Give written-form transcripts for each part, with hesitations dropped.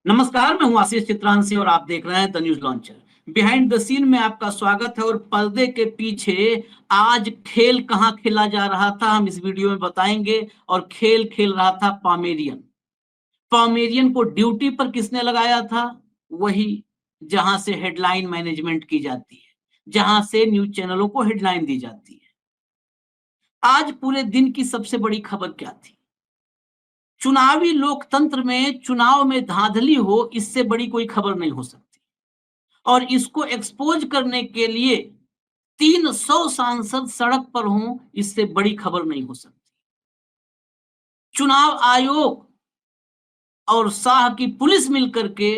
नमस्कार, मैं हूं आशीष चित्रांशी और आप देख रहे हैं the News Launcher. Behind the scene में आपका स्वागत है। और पर्दे के पीछे आज खेल कहां खेला जा रहा था, हम इस वीडियो में बताएंगे। और खेल खेल रहा था पामेरियन। पामेरियन को ड्यूटी पर किसने लगाया था? वही जहां से हेडलाइन मैनेजमेंट की जाती है, जहां से न्यूज चैनलों को हेडलाइन दी जाती है। आज पूरे दिन की सबसे बड़ी खबर क्या थी? चुनावी लोकतंत्र में चुनाव में धांधली हो, इससे बड़ी कोई खबर नहीं हो सकती। और इसको एक्सपोज करने के लिए 300 सांसद सड़क पर हों, इससे बड़ी खबर नहीं हो सकती। चुनाव आयोग और शाह की पुलिस मिलकर के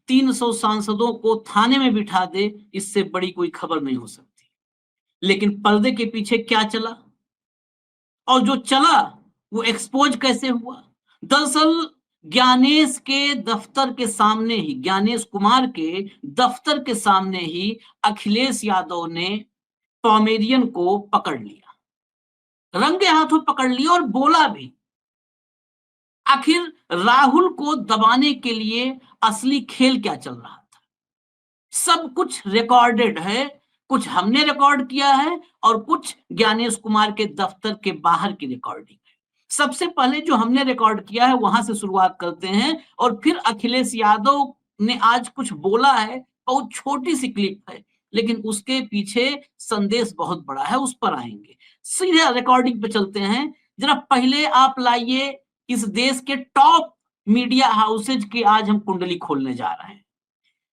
300 सांसदों को थाने में बिठा दे, इससे बड़ी कोई खबर नहीं हो सकती। लेकिन पर्दे के पीछे क्या चला, और जो चला वो एक्सपोज कैसे हुआ? दरअसल ज्ञानेश के दफ्तर के सामने ही, ज्ञानेश कुमार के दफ्तर के सामने ही अखिलेश यादव ने पॉमेरियन को पकड़ लिया, रंगे हाथों पकड़ लिया और बोला भी। आखिर राहुल को दबाने के लिए असली खेल क्या चल रहा था? सब कुछ रिकॉर्डेड है। कुछ हमने रिकॉर्ड किया है और कुछ ज्ञानेश कुमार के दफ्तर के बाहर की रिकॉर्डिंग है। सबसे पहले जो हमने रिकॉर्ड किया है वहां से शुरुआत करते हैं, और फिर अखिलेश यादव ने आज कुछ बोला है। बहुत छोटी सी क्लिप है, लेकिन उसके पीछे संदेश बहुत बड़ा है, उस पर आएंगे। सीधे रिकॉर्डिंग पे चलते हैं। जरा पहले आप लाइए इस देश के टॉप मीडिया हाउसेज की आज हम कुंडली खोलने जा रहे हैं।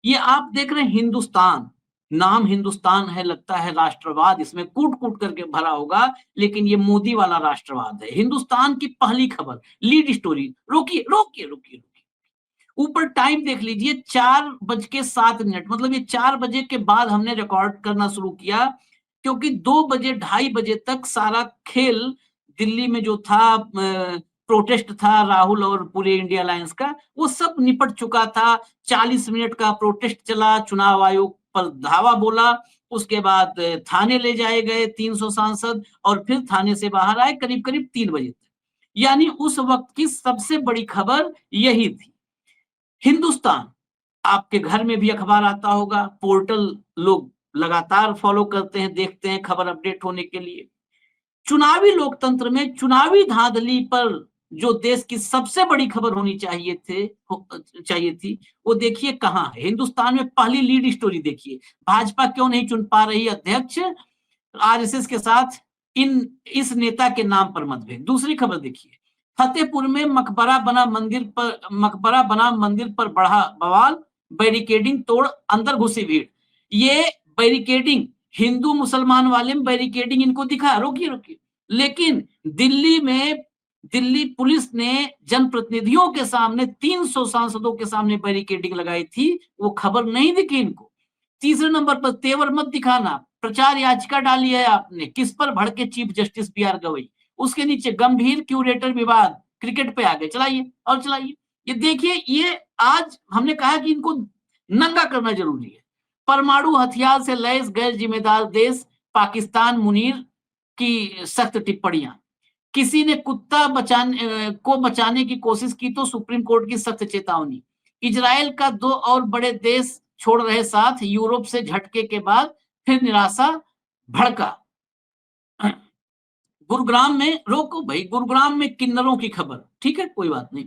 ये आप देख रहे हैं हिंदुस्तान, नाम हिंदुस्तान है, लगता है राष्ट्रवाद इसमें कूट कूट करके भरा होगा, लेकिन ये मोदी वाला राष्ट्रवाद है। हिंदुस्तान की पहली खबर, लीड स्टोरी। रोकिए रोकिए रोकिए रोकिए, ऊपर टाइम देख लीजिए, 4:07, मतलब ये 4 बजे के बाद हमने रिकॉर्ड करना शुरू किया, क्योंकि 2 बजे 2:30 बजे तक सारा खेल दिल्ली में जो था, प्रोटेस्ट था राहुल और पूरे इंडिया अलायंस का, वो सब निपट चुका था। 40 मिनट का प्रोटेस्ट चला, चुनाव आयोग पर धावा बोला, उसके बाद थाने ले जाए गए 300 सांसद, और फिर थाने से बाहर आए करीब करीब 3 बजे तक। यानी उस वक्त की सबसे बड़ी खबर यही थी। हिंदुस्तान, आपके घर में भी अखबार आता होगा, पोर्टल लोग लगातार फॉलो करते हैं, देखते हैं खबर अपडेट होने के लिए। चुनावी लोकतंत्र में चुनावी धांधली पर जो देश की सबसे बड़ी खबर होनी चाहिए थी, वो देखिए कहां है। हिंदुस्तान में पहली लीड स्टोरी देखिए, भाजपा क्यों नहीं चुन पा रही अध्यक्ष, आरएसएस के साथ इस नेता के नाम पर मतभेद। दूसरी खबर देखिए, फतेहपुर में मकबरा बना मंदिर पर बढ़ा बवाल, बैरिकेडिंग तोड़ अंदर घुसी भीड़। ये बैरिकेडिंग, हिंदू मुसलमान वाले में बैरिकेडिंग इनको दिखा, रोकिए रोकिए। लेकिन दिल्ली पुलिस ने जनप्रतिनिधियों के सामने, 300 सांसदों के सामने बैरिकेडिंग लगाई थी, वो खबर नहीं दिखी इनको। तीसरे नंबर पर तेवर मत दिखाना, प्रचार याचिका डाली है आपने, किस पर? भड़के चीफ जस्टिस बी.आर. गवई। उसके नीचे गंभीर क्यूरेटर विवाद, क्रिकेट पे आगे, चलाइए और चलाइए। ये देखिए, ये आज हमने कहा कि इनको नंगा करना जरूरी है। परमाणु हथियार से लैस गैर जिम्मेदार देश पाकिस्तान मुनीर की सख्त टिप्पणियां। किसी ने कुत्ता बचाने की कोशिश की तो सुप्रीम कोर्ट की सख्त चेतावनी। इजराइल का 2 और बड़े देश छोड़ रहे साथ, यूरोप से झटके के बाद फिर निराशा भड़का। गुरुग्राम में, रोको भाई, गुरुग्राम में किन्नरों की खबर, ठीक है कोई बात नहीं।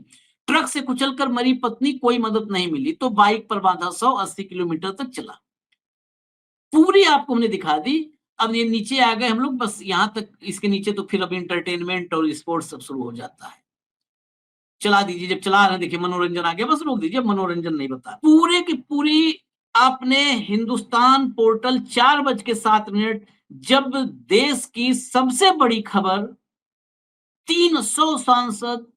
ट्रक से कुचलकर मरी पत्नी, कोई मदद नहीं मिली तो बाइक पर बांधा 180 किलोमीटर तक चला। पूरी आपको हमने दिखा दी। अब ये नीचे आ गए हम लोग, बस यहां तक। इसके नीचे तो फिर अब इंटरटेनमेंट और स्पोर्ट्स सब शुरू हो जाता है। चला दीजिए, जब चला रहे देखिए मनोरंजन आ गया, बस रोक दीजिए, मनोरंजन नहीं बता पूरे की पूरी। आपने हिंदुस्तान पोर्टल 4:07, जब देश की सबसे बड़ी खबर 300 सांसद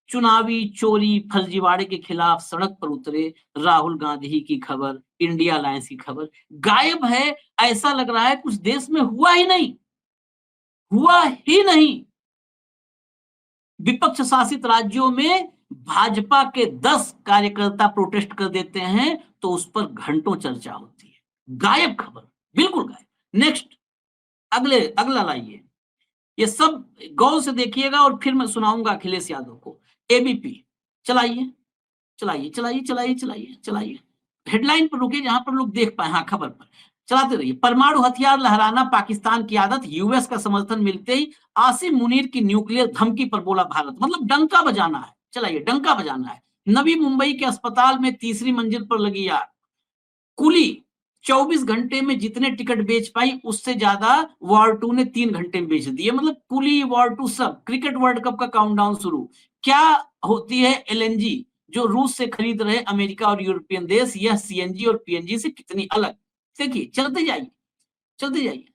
चुनावी चोरी फर्जीवाड़े के खिलाफ सड़क पर उतरे, राहुल गांधी की खबर, इंडिया अलायंस की खबर गायब है। ऐसा लग रहा है कुछ देश में हुआ ही नहीं, हुआ ही नहीं। विपक्ष शासित राज्यों में भाजपा के 10 कार्यकर्ता प्रोटेस्ट कर देते हैं तो उस पर घंटों चर्चा होती है। गायब खबर, बिल्कुल गायब। नेक्स्ट, अगला लाइए। ये सब गौर से देखिएगा और फिर मैं सुनाऊंगा अखिलेश यादव को। एबीपी चलाइए। चलाइए चलाइए चलाइए चलाइए चलाइए, हेडलाइन पर रुके जहां पर लोग देख पाए, हाँ खबर पर चलाते रहिए। परमाणु हथियार लहराना पाकिस्तान की आदत, यूएस का समर्थन मिलते ही आसिम मुनीर की न्यूक्लियर धमकी पर बोला भारत, मतलब डंका बजाना है, चलाइए डंका बजाना है। नवी मुंबई के अस्पताल में तीसरी मंजिल पर लगी आग, कुली 24 घंटे में जितने टिकट बेच पाई उससे ज्यादा वॉर 2 ने 3 घंटे में बेच दिए, मतलब कुली वॉर 2 सब। क्रिकेट वर्ल्ड कप का काउंटडाउन शुरू, क्या होती है एलएनजी जो रूस से खरीद रहे अमेरिका और यूरोपियन देश, यह सीएनजी और पीएनजी से कितनी अलग। देखिए चलते जाइए चलते जाइए,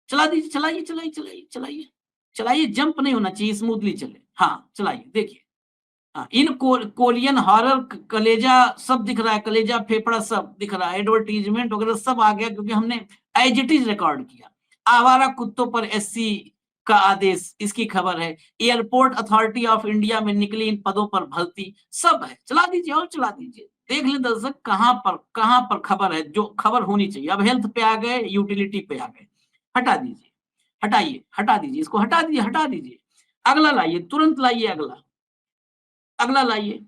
चला दीजिए चलाइए चलाइए चलाइए चलाइए चलाइए, जंप नहीं होना चाहिए, स्मूथली चले, हाँ चलाइए देखिए। हाँ, इन कोरियन हॉरर कलेजा सब दिख रहा है, कलेजा फेफड़ा सब दिख रहा है, एडवर्टीजमेंट वगैरह सब आ गया क्योंकि हमने एज इट इज रिकॉर्ड किया। आवारा कुत्तों पर एससी का आदेश, इसकी खबर है। एयरपोर्ट अथॉरिटी ऑफ इंडिया में निकली इन पदों पर भर्ती, सब है, चला दीजिए और चला दीजिए। देख लें दर्शक कहां पर खबर है, जो खबर होनी चाहिए। अब हेल्थ पे आ गए, यूटिलिटी पे आ गए, हटा दीजिए, हटाइए हटा दीजिए, इसको हटा दीजिए हटा दीजिए। अगला लाइए, तुरंत लाइए अगला, अगला लाइए।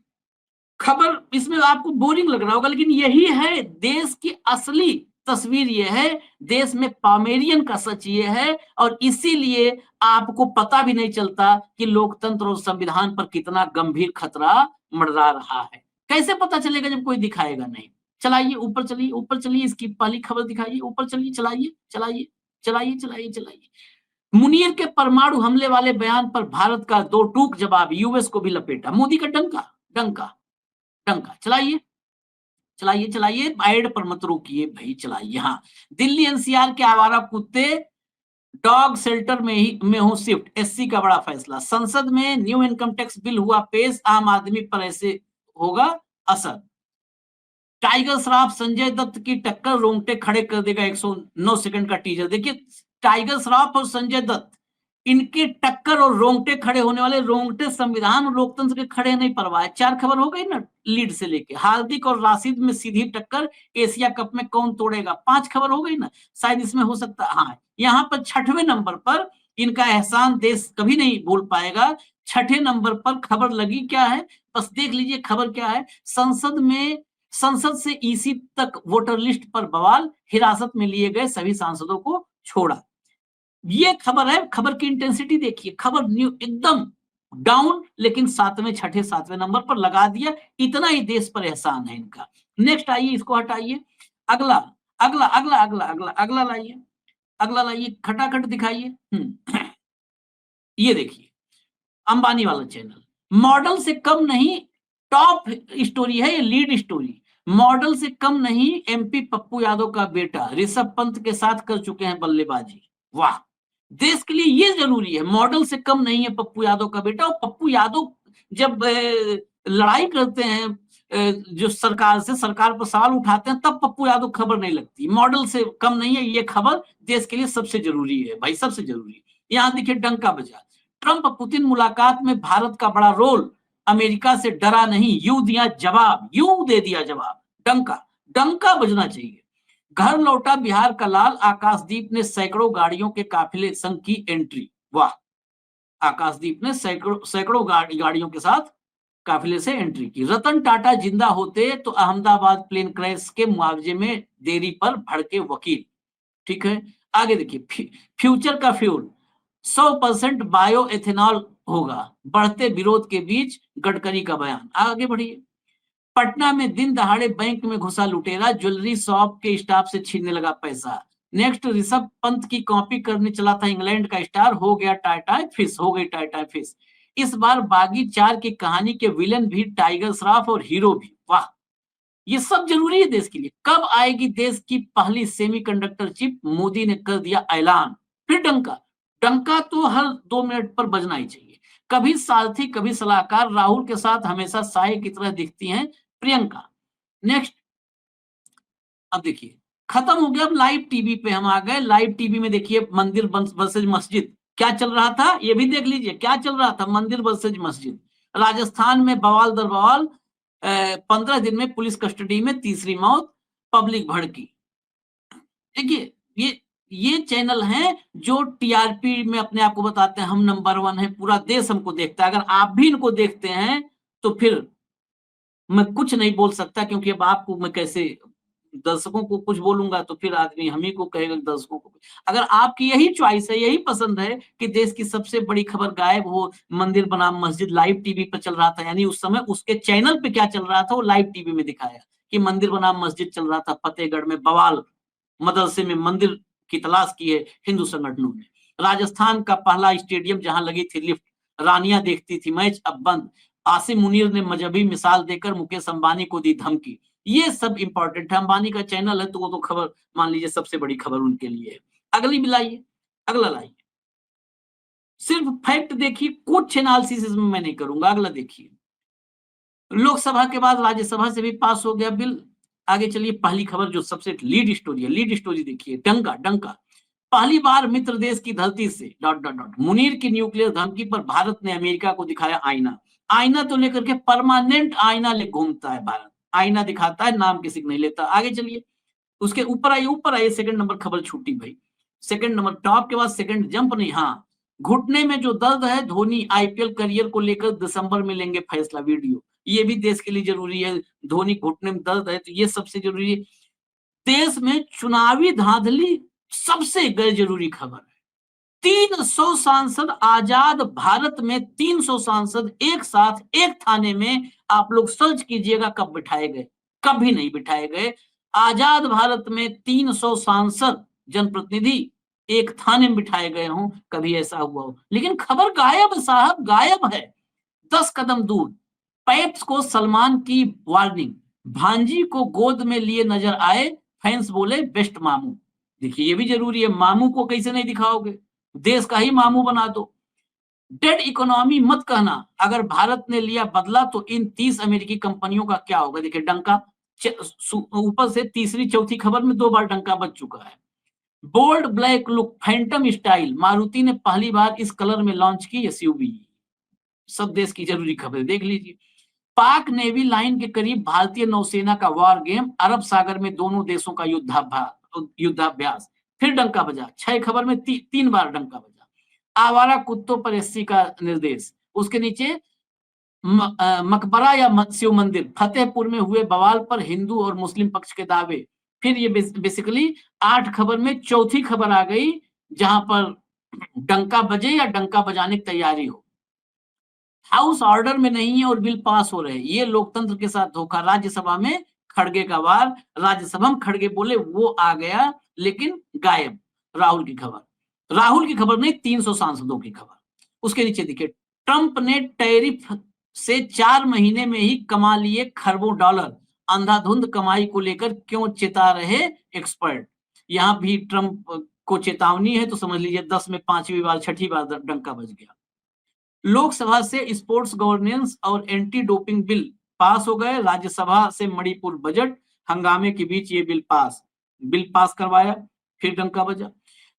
खबर इसमें आपको बोरिंग लग रहा होगा, लेकिन यही है देश की असली तस्वीर, ये है देश में पामेरियन का सच ये है, और इसीलिए आपको पता भी नहीं चलता कि लोकतंत्र और संविधान पर कितना गंभीर खतरा मंडरा रहा है। कैसे पता चलेगा जब कोई दिखाएगा नहीं। चलाइए ऊपर चलिए, ऊपर चलिए, इसकी पहली खबर दिखाइए, ऊपर चलिए, चलाइए चलाइए चलाइए चलाइए चलाइए। मुनीर के परमाणु हमले वाले बयान पर भारत का दो टूक जवाब, यूएस को भी लपेटा, मोदी का डंका, डंका डंका। चलाइए चलाइए चलाइए, एड पर मत रोकिए भाई, चलाइए। हाँ, दिल्ली एनसीआर के आवारा कुत्ते डॉग शेल्टर में हो शिफ्ट, एससी का बड़ा फैसला। संसद में न्यू इनकम टैक्स बिल हुआ पेश, आम आदमी पर ऐसे होगा असर। टाइगर श्रॉफ संजय दत्त की टक्कर रोंगटे खड़े कर देगा, 109 सेकंड का टीजर। देखिए टाइगर श्रॉफ और संजय दत्त, इनके टक्कर और रोंगटे खड़े होने वाले, रोंगटे संविधान और लोकतंत्र के खड़े नहीं परवाह। 4 खबर हो गई ना लीड से लेके। हार्दिक और राशिद में सीधी टक्कर, एशिया कप में कौन तोड़ेगा, 5 खबर हो गई ना, शायद इसमें हो सकता। हाँ, यहाँ पर 6वें नंबर पर, इनका एहसान देश कभी नहीं भूल पाएगा। 6ठे नंबर पर खबर लगी क्या है, बस देख लीजिए खबर क्या है। संसद से ईसी तक वोटर लिस्ट पर बवाल, हिरासत में लिए गए सभी सांसदों को छोड़ा। ये खबर है, खबर की इंटेंसिटी देखिए, खबर न्यू एकदम डाउन, लेकिन 7वें 6ठे 7वें नंबर पर लगा दिया। इतना ही देश पर एहसान है इनका। नेक्स्ट आइए, इसको हटाइए, अगला अगला अगला अगला अगला अगला लाइए, अगला लाइए, खटाखट दिखाइए। ये देखिए अंबानी वाला चैनल, मॉडल से कम नहीं, टॉप स्टोरी है ये, लीड स्टोरी। मॉडल से कम नहीं, एमपी पप्पू यादव का बेटा ऋषभ पंत के साथ कर चुके हैं बल्लेबाजी। वाह, देश के लिए ये जरूरी है, मॉडल से कम नहीं है पप्पू यादव का बेटा। और पप्पू यादव जब लड़ाई करते हैं जो सरकार से, सरकार पर सवाल उठाते हैं, तब पप्पू यादव खबर नहीं लगती। मॉडल से कम नहीं है, ये खबर देश के लिए सबसे जरूरी है भाई, सबसे जरूरी। यहाँ देखिए डंका बजा, ट्रंप पुतिन मुलाकात में भारत का बड़ा रोल, अमेरिका से डरा नहीं, यूं दिया जवाब, यूं दे दिया जवाब। डंका डंका बजना चाहिए। घर लौटा बिहार का लाल, आकाशदीप ने सैकड़ों गाड़ियों के काफिले संग की एंट्री। वाह, आकाशदीप ने सैकड़ों गाड़ियों के साथ काफिले से एंट्री की। रतन टाटा जिंदा होते तो अहमदाबाद प्लेन क्रैश के मुआवजे में देरी पर भड़के वकील। ठीक है, आगे देखिए, फ्यूचर का फ्यूल 100% बायो एथेनॉल होगा, बढ़ते विरोध के बीच गडकरी का बयान। आगे बढ़िए। पटना में दिन दहाड़े बैंक में घुसा लुटेरा, ज्वेलरी शॉप के स्टाफ से छीनने लगा पैसा। नेक्स्ट, ऋषभ पंत की कॉपी करने चला था इंग्लैंड का स्टार, हो गया टाई टाई फिश, हो गई टाई टाई फिश। इस बार बागी 4 की कहानी के विलन भी टाइगर श्रॉफ और हीरो भी। वाह, ये सब जरूरी है देश के लिए। कब आएगी देश की पहली सेमीकंडक्टर चिप, मोदी ने कर दिया ऐलान। फिर डंका, डंका तो हर 2 मिनट पर बजना ही चाहिए। कभी सारथी कभी सलाहकार, राहुल के साथ हमेशा साय की तरह दिखती हैं प्रियंका। नेक्स्ट, अब देखिए खत्म हो गया, अब लाइव टीवी पे हम आ गए। लाइव टीवी में देखिए मंदिर वर्सेज मस्जिद, क्या चल रहा था ये भी देख लीजिए, क्या चल रहा था, मंदिर वर्सेज मस्जिद। राजस्थान में बवाल दर बवाल, 15 दिन में पुलिस कस्टडी में तीसरी मौत, पब्लिक भड़की। देखिए ये चैनल हैं जो टीआरपी में अपने आप को बताते हैं हम नंबर 1 है, पूरा देश हमको देखता है। अगर आप भी इनको देखते हैं तो फिर मैं कुछ नहीं बोल सकता, क्योंकि अब आपको मैं कैसे दर्शकों को कुछ बोलूँगा तो फिर आदमी हम ही को कहेगा दर्शकों को। अगर आपकी यही चॉइस है, यही पसंद है कि देश की सबसे बड़ी खबर गायब हो, मंदिर बनाम मस्जिद लाइव टीवी पे चल रहा था, यानी उस समय उसके चैनल पे क्या चल रहा था वो लाइव टीवी में दिखाया कि मंदिर बनाम मस्जिद चल रहा था, फतेहगढ़ में बवाल, मदरसे में मंदिर की तलाश की है हिंदू संगठनों ने। राजस्थान का पहला स्टेडियम जहां लगी थी लिफ्ट, रानियां देखती थी मैच, अब बंद। आसिम मुनीर ने मजहबी मिसाल देकर मुकेश अंबानी को दी धमकी। ये सब इंपॉर्टेंट है। अंबानी का चैनल है तो वो तो खबर मान लीजिए सबसे बड़ी खबर उनके लिए है। अगली भी लाइए, अगला लाइए। सिर्फ फैक्ट देखिए, कुछ एनालिसिस इसमें मैं नहीं करूंगा। अगला देखिए, लोकसभा के बाद राज्यसभा से भी पास हो गया बिल। आगे चलिए, पहली खबर जो सबसे लीड स्टोरी है, लीड स्टोरी देखिए, डंका डंका। पहली बार मित्र देश की धरती से डॉट डॉट डॉट मुनीर की न्यूक्लियर धमकी पर भारत ने अमेरिका को दिखाया आईना। आईना तो लेकर के परमानेंट आईना ले घूमता है भारत, आईना दिखाता है, नाम किसी को नहीं लेता। आगे चलिए, उसके ऊपर आइए, सेकंड नंबर खबर छूटी भाई। सेकंड नंबर, टॉप के बाद सेकंड जंप नहीं, हाँ। घुटने में जो दर्द है, धोनी आईपीएल करियर को लेकर दिसंबर में लेंगे फैसला। वीडियो, ये भी देश के लिए जरूरी है। धोनी घुटने में दर्द है तो ये सबसे जरूरी है। देश में चुनावी धांधली सबसे गैर जरूरी खबर है। 300 सांसद आजाद भारत में, 300 सांसद एक साथ एक थाने में, आप लोग सर्च कीजिएगा कब बिठाए गए, कभी नहीं बिठाए गए। आजाद भारत में 300 सांसद जनप्रतिनिधि एक थाने में बिठाए गए हों, कभी ऐसा हुआ हो। लेकिन खबर गायब साहब, गायब है। 10 कदम दूर, पैप्स को सलमान की वार्निंग, भांजी को गोद में लिए नजर आए, फैंस बोले बेस्ट मामू। देखिए ये भी जरूरी है, मामू को कैसे नहीं दिखाओगे, देश का ही मामू बना दो। डेड इकोनॉमी मत कहना, अगर भारत ने लिया बदला तो इन 30 अमेरिकी कंपनियों का क्या होगा। देखिए डंका, ऊपर से तीसरी चौथी खबर में 2 बार डंका बज चुका है। Bold black look, phantom style, Maruti ने पहली बार इस कलर में लॉन्च की एसयूवी। सब देश की जरूरी खबर देख लीजिए। पाक नेवी लाइन के करीब भारतीय नौसेना का वॉर गेम, अरब सागर में दोनों देशों का युद्धाभ्यास। फिर डंका बजा, 6 खबर में 3 बार डंका बजा। आवारा कुत्तों पर एससी का निर्देश। उसके नीचे मकबरा या शिव मंदिर, फतेहपुर में हुए बवाल पर हिंदू और मुस्लिम पक्ष के दावे। फिर ये बेसिकली 8 खबर में चौथी खबर आ गई, जहां पर डंका बजे या डंका बजाने की तैयारी हो। हाउस ऑर्डर में नहीं है और बिल पास हो रहे हैं, ये लोकतंत्र के साथ धोखा। राज्यसभा में खड़गे का वार, राज्यसभा में खड़गे बोले वो आ गया, लेकिन गायब। राहुल की खबर, राहुल की खबर नहीं, 300 सांसदों की खबर। उसके नीचे देखिए, ट्रंप ने टैरिफ से 4 महीने में ही कमा लिए खरबों डॉलर, अंधाधुंध कमाई को लेकर क्यों चेता रहे एक्सपर्ट। यहां भी ट्रंप को चेतावनी है तो समझ लीजिए 10 में 5वीं बार 6ठी बार डंका बज गया। लोकसभा से स्पोर्ट्स गवर्नेंस और एंटी डोपिंग बिल पास हो गए, राज्यसभा से मणिपुर बजट हंगामे के बीच ये बिल पास करवाया। फिर डंका बजा।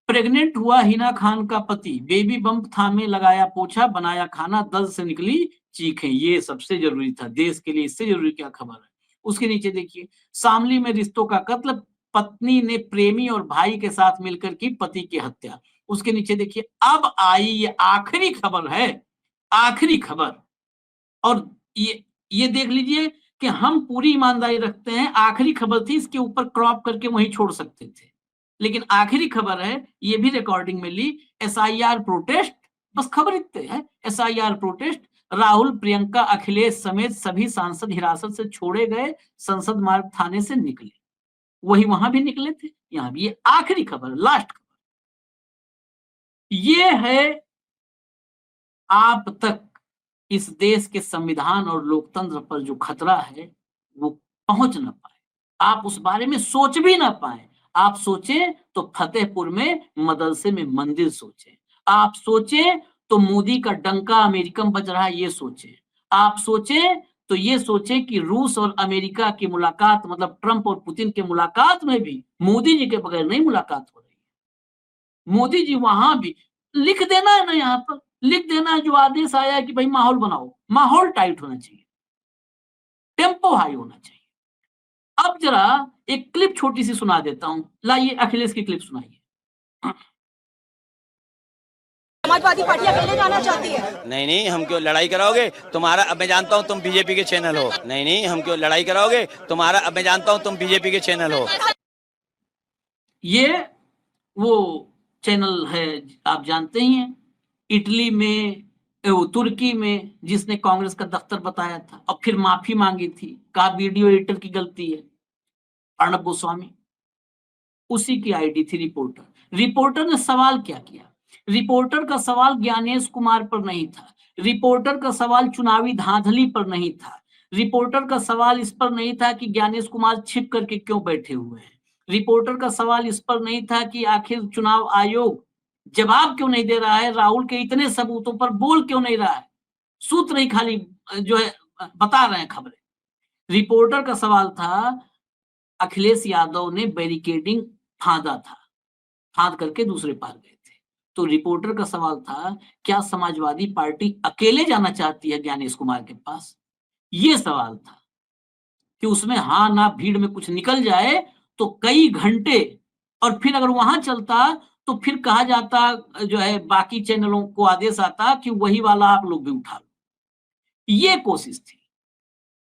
प्रेग्नेंट हुआ हिना खान का पति, बेबी बम्प थामे लगाया पोछा, बनाया खाना, दर्द से निकली चीखें। ये सबसे जरूरी था देश के लिए, इससे जरूरी क्या खबर है। उसके नीचे देखिए, शामली में रिश्तों का कत्ल, पत्नी ने प्रेमी और भाई के साथ मिलकर की पति की हत्या। उसके नीचे देखिए, अब आई ये आखिरी खबर है, आखिरी खबर। और ये देख लीजिए कि हम पूरी ईमानदारी रखते हैं, आखिरी खबर थी, इसके ऊपर क्रॉप करके वहीं छोड़ सकते थे, लेकिन आखिरी खबर है, ये भी रिकॉर्डिंग में ली। एसआईआर प्रोटेस्ट, बस खबर इतने है, एसआईआर प्रोटेस्ट, राहुल प्रियंका अखिलेश समेत सभी सांसद हिरासत से छोड़े गए, संसद मार्ग थाने से निकले। वही वहां भी निकले थे, यहां भी। ये आखिरी खबर, लास्ट खबर। ये है आप तक इस देश के संविधान और लोकतंत्र पर जो खतरा है वो पहुंच ना पाए, आप उस बारे में सोच भी ना पाए। आप सोचें तो फतेहपुर में मदरसे में मंदिर सोचें, आप सोचें तो मोदी का डंका अमेरिकन बज रहा है ये सोचें, आप सोचें तो ये सोचें कि रूस और अमेरिका की मुलाकात, मतलब ट्रंप और पुतिन की मुलाकात में भी मोदी जी के बगैर नहीं मुलाकात हो रही है। मोदी जी वहां भी, लिख देना है ना, यहाँ पर लिख देना है जो आदेश आया है कि भाई माहौल बनाओ, माहौल टाइट होना चाहिए, टेम्पो हाई होना चाहिए। अब जरा एक क्लिप छोटी सी सुना देता हूं, लाइए अखिलेश की क्लिप सुनाइए। समाजवादी पार्टी अकेले जाना चाहती है। नहीं नहीं, हम क्यों लड़ाई कराओगे? तुम्हारा, अब मैं जानता हूँ तुम बीजेपी के चैनल हो। नहीं नहीं, हम क्यों लड़ाई कराओगे? तुम्हारा, अब मैं जानता हूँ तुम बीजेपी के चैनल हो। ये वो चैनल है, आप जानते ही हैं, इटली में, तुर्की में, जिसने कांग्रेस का दफ्तर बताया था और फिर माफी मांगी थी, कहा वीडियो एडिटर की गलती है, अर्णब गोस्वामी। उसी की आईडी थी रिपोर्टर। रिपोर्टर ने सवाल क्या किया? रिपोर्टर का सवाल ज्ञानेश कुमार पर नहीं था, रिपोर्टर का सवाल चुनावी धांधली पर नहीं था, रिपोर्टर का सवाल इस पर नहीं था कि ज्ञानेश कुमार छिप करके क्यों बैठे हुए हैं, रिपोर्टर का सवाल इस पर नहीं था कि आखिर चुनाव आयोग जवाब क्यों नहीं दे रहा है, राहुल के इतने सबूतों पर बोल क्यों नहीं रहा है, सूत्र ही खाली जो है बता रहे हैं खबरें। रिपोर्टर का सवाल था, अखिलेश यादव ने बैरिकेडिंग फांदा था, फांद करके दूसरे पार गए थे। तो रिपोर्टर का सवाल था, क्या समाजवादी पार्टी अकेले जाना चाहती है ज्ञानेश कुमार के पास? ये सवाल था कि उसमें हाँ ना भीड़ में कुछ निकल जाए तो कई घंटे, और फिर अगर वहां चलता तो फिर कहा जाता, जो है बाकी चैनलों को आदेश आता कि वही वाला आप लोग भी उठा लो। ये कोशिश थी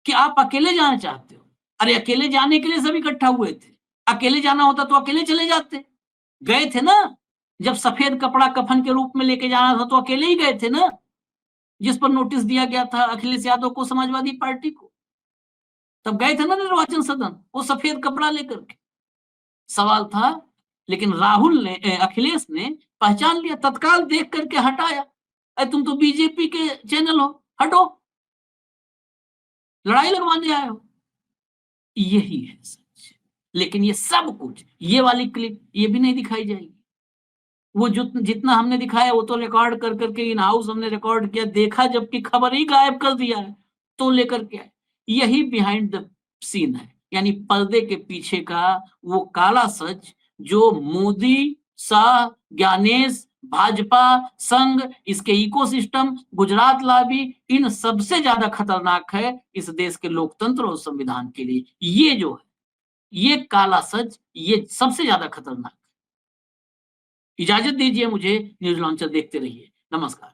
कि आप अकेले जाना चाहते हो। अरे अकेले जाने के लिए सब इकट्ठा हुए थे, अकेले जाना होता तो अकेले चले जाते। गए थे ना, जब सफेद कपड़ा कफन के रूप में लेके जाना था तो अकेले ही गए थे ना, जिस पर नोटिस दिया गया था अखिलेश यादव को, समाजवादी पार्टी को। तब गए थे ना निर्वाचन सदन, वो सफेद कपड़ा लेकर के। सवाल था, लेकिन राहुल ने, अखिलेश ने पहचान लिया, तत्काल देख करके हटाया। अरे तुम तो बीजेपी के चैनल हो, हटो, लड़ाई लगवाने आए हो। यही है सच। लेकिन ये सब कुछ, ये वाली क्लिप ये भी नहीं दिखाई जाएगी। वो जो जितना हमने दिखाया वो तो रिकॉर्ड कर करके इन हाउस हमने रिकॉर्ड किया, देखा, जबकि खबर ही गायब कर दिया है, तो लेकर के आए। यही बिहाइंड द सीन है, यानी पर्दे के पीछे का वो काला सच, जो मोदी, शाह, ज्ञानेश, भाजपा, संघ, इसके इकोसिस्टम, गुजरात लॉबी, इन सबसे ज्यादा खतरनाक है इस देश के लोकतंत्र और संविधान के लिए। ये जो है, ये काला सच, ये सबसे ज्यादा खतरनाक। इजाजत दीजिए मुझे, न्यूज लॉन्चर देखते रहिए। नमस्कार।